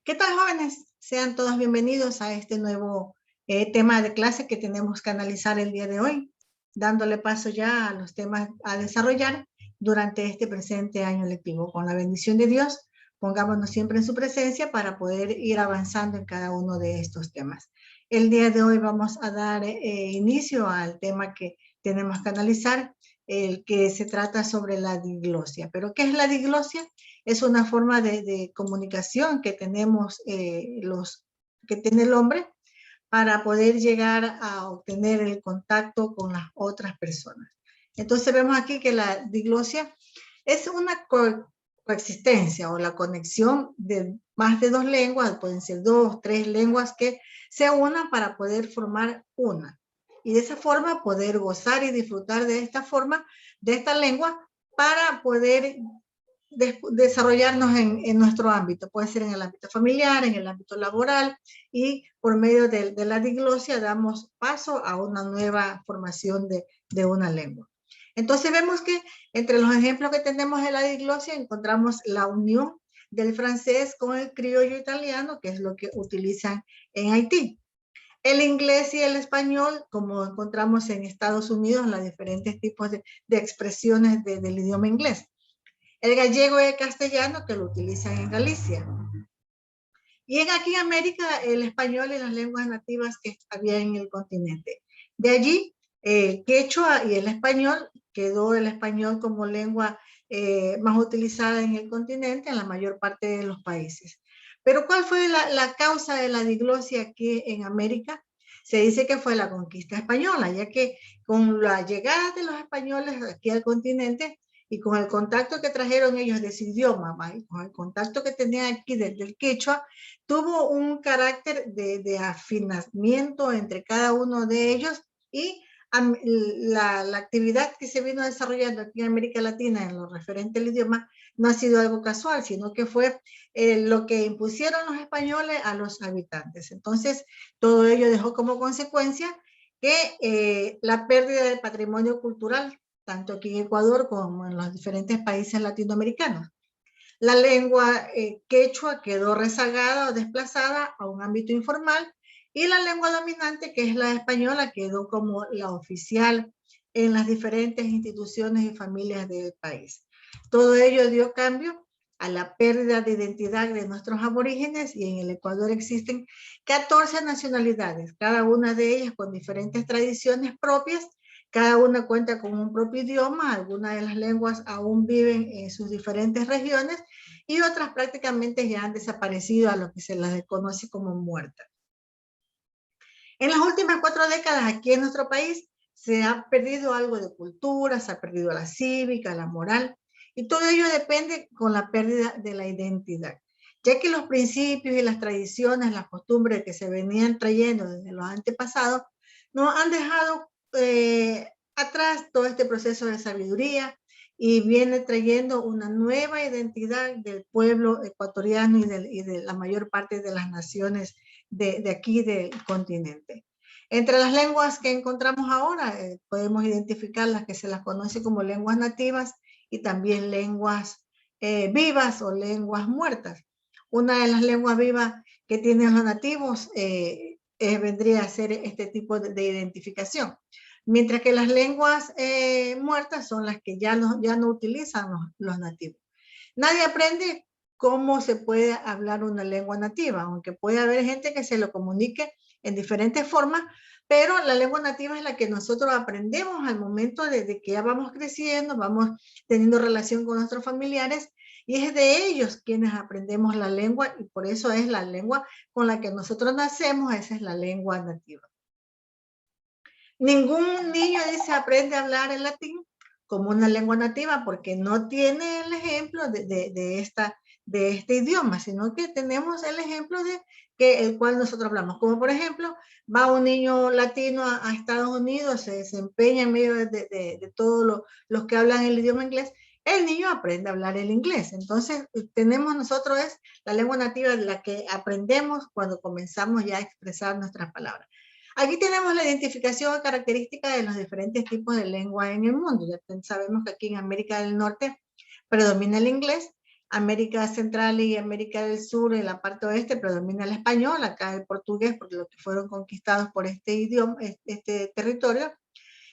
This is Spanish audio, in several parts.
¿Qué tal, jóvenes? Sean todos bienvenidos a este nuevo tema de clase que tenemos que analizar el día de hoy, dándole paso ya a los temas a desarrollar durante este presente año lectivo. Con la bendición de Dios, pongámonos siempre en su presencia para poder ir avanzando en cada uno de estos temas. El día de hoy vamos a dar inicio al tema que tenemos que analizar, el que se trata sobre la diglosia. ¿Pero qué es la diglosia? Es una forma de comunicación que tenemos que tiene el hombre para poder llegar a obtener el contacto con las otras personas. Entonces vemos aquí que la diglosia es una coexistencia o la conexión de más de dos lenguas, pueden ser dos, tres lenguas que se unan para poder formar una. Y de esa forma poder gozar y disfrutar de esta forma, de esta lengua, para poder desarrollarnos en nuestro ámbito, puede ser en el ámbito familiar, en el ámbito laboral, y por medio de la diglosia damos paso a una nueva formación de una lengua. Entonces vemos que entre los ejemplos que tenemos de la diglosia encontramos la unión del francés con el criollo italiano, que es lo que utilizan en Haití. El inglés y el español, como encontramos en Estados Unidos, en los diferentes tipos de expresiones del idioma inglés. El gallego y el castellano, que lo utilizan en Galicia. Y aquí en América, el español y las lenguas nativas que había en el continente. De allí, quechua y el español, quedó el español como lengua más utilizada en el continente, en la mayor parte de los países. Pero ¿cuál fue la causa de la diglosia aquí en América? Se dice que fue la conquista española, ya que con la llegada de los españoles aquí al continente, y con el contacto que trajeron ellos de su idioma, con el contacto que tenían aquí desde el quechua, tuvo un carácter de afinamiento entre cada uno de ellos, y la actividad que se vino desarrollando aquí en América Latina en lo referente al idioma no ha sido algo casual, sino que fue lo que impusieron los españoles a los habitantes. Entonces, todo ello dejó como consecuencia que la pérdida del patrimonio cultural, tanto aquí en Ecuador como en los diferentes países latinoamericanos. La lengua quechua quedó rezagada o desplazada a un ámbito informal, y la lengua dominante, que es la española, quedó como la oficial en las diferentes instituciones y familias del país. Todo ello dio cambio a la pérdida de identidad de nuestros aborígenes, y en el Ecuador existen 14 nacionalidades, cada una de ellas con diferentes tradiciones propias. Cada una cuenta con un propio idioma, algunas de las lenguas aún viven en sus diferentes regiones, y otras prácticamente ya han desaparecido, a lo que se las conoce como muertas. En las últimas 4 décadas aquí en nuestro país se ha perdido algo de cultura, se ha perdido la cívica, la moral, y todo ello depende con la pérdida de la identidad, ya que los principios y las tradiciones, las costumbres que se venían trayendo desde los antepasados, nos han dejado atrás todo este proceso de sabiduría, y viene trayendo una nueva identidad del pueblo ecuatoriano y de la mayor parte de las naciones de aquí del continente. Entre las lenguas que encontramos ahora, podemos identificar las que se las conoce como lenguas nativas, y también lenguas vivas o lenguas muertas. Una de las lenguas vivas que tienen los nativos vendría a ser este tipo de identificación. Mientras que las lenguas muertas son las que ya no utilizan los nativos. Nadie aprende cómo se puede hablar una lengua nativa, aunque puede haber gente que se lo comunique en diferentes formas, pero la lengua nativa es la que nosotros aprendemos al momento de que ya vamos creciendo, vamos teniendo relación con nuestros familiares, y es de ellos quienes aprendemos la lengua, y por eso es la lengua con la que nosotros nacemos, esa es la lengua nativa. Ningún niño dice aprende a hablar el latín como una lengua nativa, porque no tiene el ejemplo de este idioma, sino que tenemos el ejemplo el cual nosotros hablamos. Como por ejemplo, va un niño latino a Estados Unidos, se desempeña en medio de todos los que hablan el idioma inglés, el niño aprende a hablar el inglés. Entonces, tenemos nosotros la lengua nativa, la que aprendemos cuando comenzamos ya a expresar nuestras palabras. Aquí tenemos la identificación característica de los diferentes tipos de lengua en el mundo. Ya sabemos que aquí en América del Norte predomina el inglés, América Central y América del Sur, en la parte oeste, predomina el español, acá el portugués, porque los que fueron conquistados por este idioma, este territorio.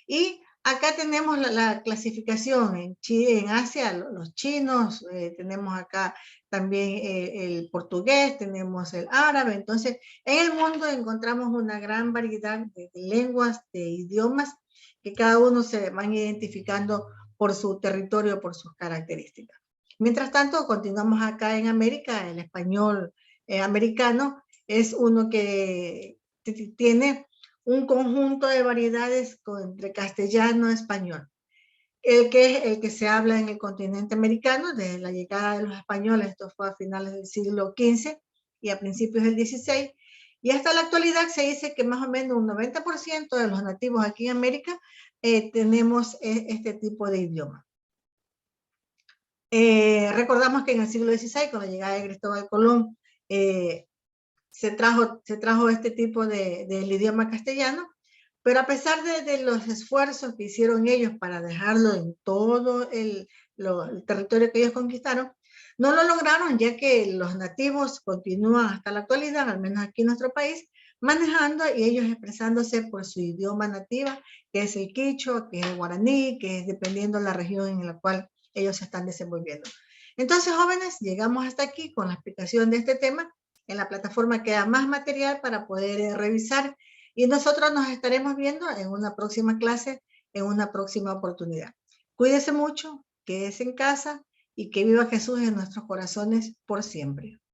Y acá tenemos la clasificación en Chile, en Asia, los chinos, tenemos acá también el portugués, tenemos el árabe. Entonces, en el mundo encontramos una gran variedad de lenguas, de idiomas, que cada uno se van identificando por su territorio, por sus características. Mientras tanto, continuamos acá en América, el español americano es uno que tiene un conjunto de variedades entre castellano y español. El que se habla en el continente americano, desde la llegada de los españoles, esto fue a finales del siglo XV y a principios del XVI, y hasta la actualidad se dice que más o menos un 90% de los nativos aquí en América tenemos este tipo de idioma. Recordamos que en el siglo XVI, con la llegada de Cristóbal Colón, se trajo este tipo del idioma castellano, pero a pesar de los esfuerzos que hicieron ellos para dejarlo en todo el territorio que ellos conquistaron, no lo lograron, ya que los nativos continúan hasta la actualidad, al menos aquí en nuestro país, manejando y ellos expresándose por su idioma nativa, que es el quichua, que es el guaraní, que es dependiendo de la región en la cual ellos se están desenvolviendo. Entonces, jóvenes, llegamos hasta aquí con la explicación de este tema. En la plataforma queda más material para poder revisar y nosotros nos estaremos viendo en una próxima clase, en una próxima oportunidad. Cuídese mucho, quédese en casa y que viva Jesús en nuestros corazones por siempre.